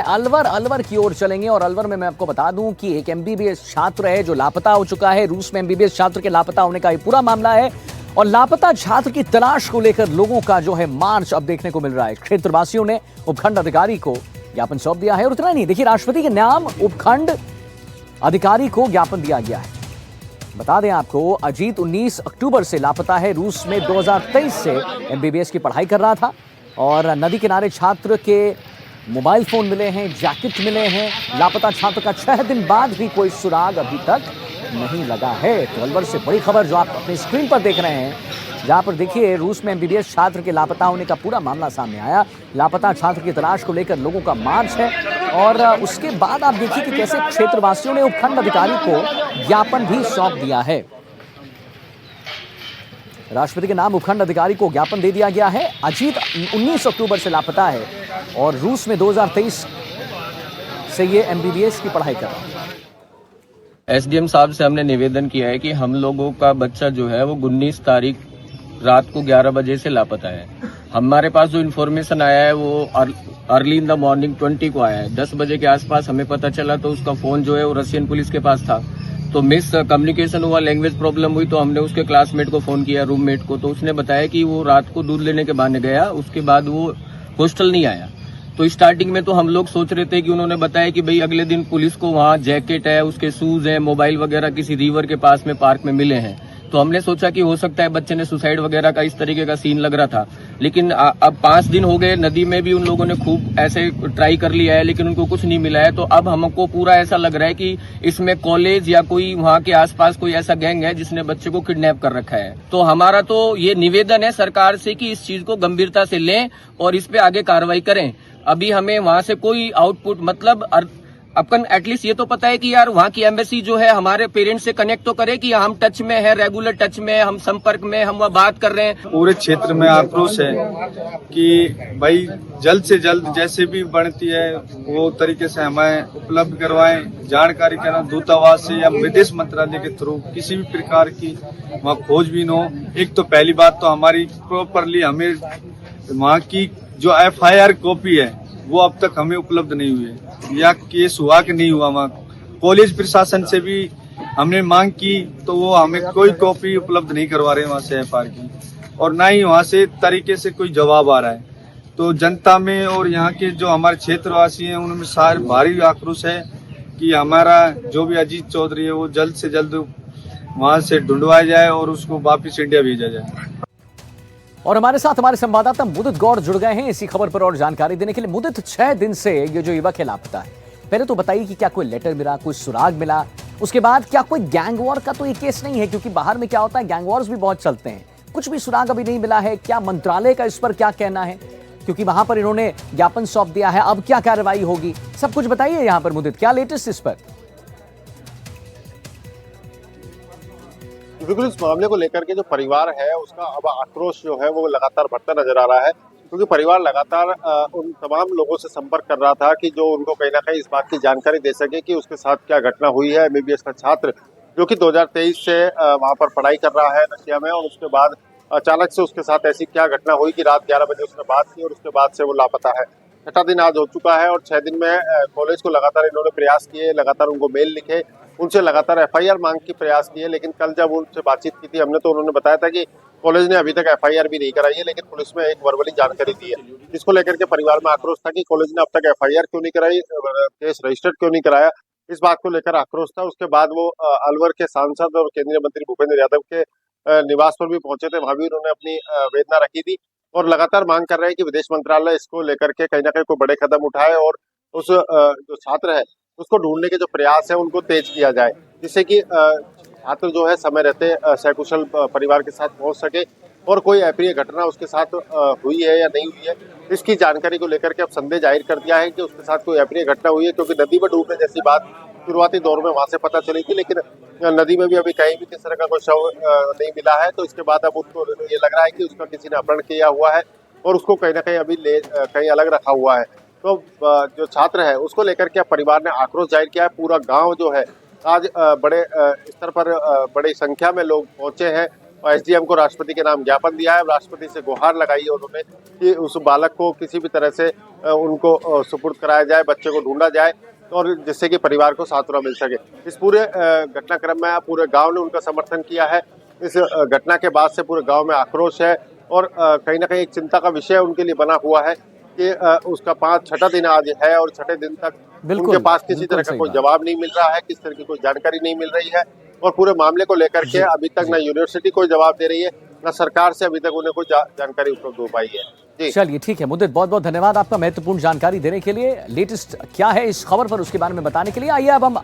अलवर अलवर की ओर चलेंगे और अलवर में मैं आपको बता दूं कि एक एमबीबीएस छात्र है जो लापता हो चुका है। रूस में एमबीबीएस छात्र के लापता होने का ये पूरा मामला है और लापता छात्र की तलाश को लेकर लोगों का जो है मार्च अब देखने को मिल रहा है। क्षेत्रवासियों ने उपखंड अधिकारी को ज्ञापन सौंप दिया है और उतना नहीं, देखिए राष्ट्रपति के नाम उपखंड अधिकारी को ज्ञापन दिया गया है। बता दें आपको, अजीत 19 अक्टूबर से लापता है। रूस में 2023 से एमबीबीएस की पढ़ाई कर रहा था और नदी किनारे छात्र के मोबाइल फोन मिले हैं, जैकेट मिले हैं। लापता छात्र का 6 दिन बाद भी कोई सुराग अभी तक नहीं लगा है। तो अलवर से बड़ी खबर जो आप अपनी स्क्रीन पर देख रहे हैं, जहां पर देखिए रूस में एमबीबीएस छात्र के लापता होने का पूरा मामला सामने आया। लापता छात्र की तलाश को लेकर लोगों का मार्च है और उसके बाद आप देखिए कि कैसे क्षेत्रवासियों ने उपखंड अधिकारी को ज्ञापन भी सौंप दिया है। राष्ट्रपति के नाम उपखंड अधिकारी को ज्ञापन दे दिया गया है। अजीत 19 अक्टूबर से लापता है और रूस में 2023 से ये एमबीबीएस की पढ़ाई कर रहा है। एसडीएम साहब से हमने निवेदन किया है कि हम लोगों का बच्चा जो है वो 19 तारीख रात को 11 बजे से लापता है। हमारे पास जो इन्फॉर्मेशन आया है वो अर्ली इन द मॉर्निंग 20 को आया है। 10 बजे के आसपास हमें पता चला तो उसका फोन जो है वो रशियन पुलिस के पास था। तो मिस कम्युनिकेशन हुआ, लैंग्वेज प्रॉब्लम हुई, तो हमने उसके क्लासमेट को फोन किया, रूममेट को, तो उसने बताया कि वो रात को दूध लेने के बहाने गया, उसके बाद वो हॉस्टल नहीं आया। तो स्टार्टिंग में तो हम लोग सोच रहे थे कि उन्होंने बताया कि भाई अगले दिन पुलिस को वहाँ जैकेट है, उसके शूज है, मोबाइल वगैरह किसी रिवर के पास में पार्क में मिले हैं। तो हमने सोचा कि हो सकता है बच्चे ने सुसाइड वगैरह का इस तरीके का सीन लग रहा था। लेकिन अब 5 दिन हो गए, नदी में भी उन लोगों ने खूब ऐसे ट्राई कर लिया है लेकिन उनको कुछ नहीं मिला है। तो अब हमको पूरा ऐसा लग रहा है कि इसमें कॉलेज या कोई वहाँ के आसपास कोई ऐसा गैंग है जिसने बच्चे को किडनैप कर रखा है। तो हमारा तो ये निवेदन है सरकार से कि इस चीज को गंभीरता से लें और इस पे आगे कार्रवाई करें। अभी हमें वहाँ से कोई आउटपुट मतलब अपन एटलीस्ट ये तो पता है कि यार वहाँ की एम्बेसी जो है हमारे पेरेंट्स से कनेक्ट तो करे कि हम टच में है, रेगुलर टच में है, हम संपर्क में, हम वहाँ बात कर रहे हैं। पूरे क्षेत्र में आक्रोश है कि भाई जल्द से जल्द जैसे भी बनती है वो तरीके से हमें उपलब्ध करवाएं, जानकारी करें दूतावास से या विदेश मंत्रालय के थ्रू किसी भी प्रकार की वहाँ खोजबीन हो। एक तो पहली बात तो हमारी प्रॉपरली हमें वहाँ की जो FIR कॉपी है वो अब तक हमें उपलब्ध नहीं हुई है या केस हुआ कि नहीं हुआ। वहाँ कॉलेज प्रशासन से भी हमने मांग की तो वो हमें कोई कॉपी उपलब्ध नहीं करवा रहे वहाँ से FIR की, और ना ही वहाँ से तरीके से कोई जवाब आ रहा है। तो जनता में और यहाँ के जो हमारे क्षेत्रवासी हैं उनमें सारे भारी आक्रोश है कि हमारा जो भी अजीत चौधरी है वो जल्द से जल्द वहाँ से ढूंढवाया जाए और उसको वापिस इंडिया भेजा जाए। और हमारे साथ हमारे संवाददाता मुदित गौड़ जुड़ गए हैं इसी खबर पर और जानकारी देने के लिए। मुदित, 6 दिन से ये जो युवक है लापता है, पहले तो बताइए कि क्या कोई लेटर मिला, कोई सुराग मिला, उसके बाद क्या कोई गैंग वॉर का तो ये केस नहीं है, क्योंकि बाहर में क्या होता है गैंग वॉर्स भी बहुत चलते हैं, कुछ भी सुराग अभी नहीं मिला है। क्या मंत्रालय का इस पर क्या कहना है, क्योंकि वहां पर इन्होंने ज्ञापन सौंप दिया है, अब क्या कार्रवाई होगी, सब कुछ बताइए यहाँ पर मुदित, क्या लेटेस्ट इस पर? बिल्कुल, इस मामले को लेकर के जो परिवार है उसका अब आक्रोश जो है वो लगातार बढ़ता नजर आ रहा है, क्योंकि परिवार लगातार उन तमाम लोगों से संपर्क कर रहा था कि जो उनको कहीं ना कहीं इस बात की जानकारी दे सके कि उसके साथ क्या घटना हुई है। एमबीबीएस का छात्र जो कि 2023 से वहां पर पढ़ाई कर रहा है रशिया में, और उसके बाद अचानक से उसके साथ ऐसी क्या घटना हुई कि रात 11 बजे उसने बात की और उसके बाद से वो लापता है। 6वां दिन आज हो चुका है और 6 दिन में कॉलेज को लगातार इन्होंने प्रयास किए, लगातार उनको मेल लिखे, उनसे लगातार FIR मांग की प्रयास किए। लेकिन कल जब उनसे बातचीत की थी हमने तो उन्होंने बताया था कि कॉलेज ने अभी तक FIR भी नहीं कराई है, लेकिन पुलिस में एक वर्बली जानकारी दी है, जिसको लेकर के परिवार में आक्रोश था कि कॉलेज ने अब तक FIR क्यों नहीं कराई, केस रजिस्टर्ड क्यों नहीं कराया, इस बात को लेकर आक्रोश था। उसके बाद वो अलवर के सांसद और केंद्रीय मंत्री भूपेंद्र यादव के निवास पर भी पहुंचे थे, वहां भी उन्होंने अपनी वेदना रखी थी और लगातार मांग कर रहे हैं कि विदेश मंत्रालय इसको लेकर के कहीं ना कहीं कोई बड़े कदम उठाए और उस जो छात्र है उसको ढूंढने के जो प्रयास है उनको तेज किया जाए, जिससे कि छात्र जो है समय रहते सकुशल परिवार के साथ पहुंच सके और कोई अप्रिय घटना उसके साथ हुई है या नहीं हुई है इसकी जानकारी को लेकर के अब संदेह जाहिर कर दिया है कि उसके साथ कोई अप्रिय घटना हुई है, क्योंकि नदी में डूबने जैसी बात शुरुआती दौर में वहां से पता चली थी, लेकिन नदी में भी अभी कहीं भी किस तरह का कोई शव नहीं मिला है। तो इसके बाद अब उनको ये लग रहा है कि उसका किसी ने अपहरण किया हुआ है और उसको कहीं ना कहीं अभी कहीं अलग रखा हुआ है। तो जो छात्र है उसको लेकर के परिवार ने आक्रोश जाहिर किया है। पूरा गांव जो है आज बड़े स्तर पर बड़ी संख्या में लोग पहुंचे हैं और एसडीएम को राष्ट्रपति के नाम ज्ञापन दिया है। राष्ट्रपति से गुहार लगाई है उन्होंने कि उस बालक को किसी भी तरह से उनको सुपुर्द कराया जाए, बच्चे को ढूंढा जाए और जिससे कि परिवार को सांत्वना मिल सके। इस पूरे घटनाक्रम में पूरे गांव ने उनका समर्थन किया है। इस घटना के बाद से पूरे गांव में आक्रोश है और कहीं ना कहीं एक चिंता का विषय उनके लिए बना हुआ है कि उसका छठा दिन आज है और छठे दिन तक उनके पास किसी तरह का कोई जवाब नहीं मिल रहा है, किसी तरह की कोई जानकारी नहीं मिल रही है और पूरे मामले को लेकर के अभी तक ना यूनिवर्सिटी कोई जवाब दे रही है, ना सरकार से अभी तक उन्हें कोई जानकारी उपलब्ध हो पाई है। जी चलिए ठीक है मुद्दित, बहुत बहुत धन्यवाद आपका महत्वपूर्ण जानकारी देने के लिए। लेटेस्ट क्या है इस खबर पर उसके बारे में बताने के लिए आइए अब हम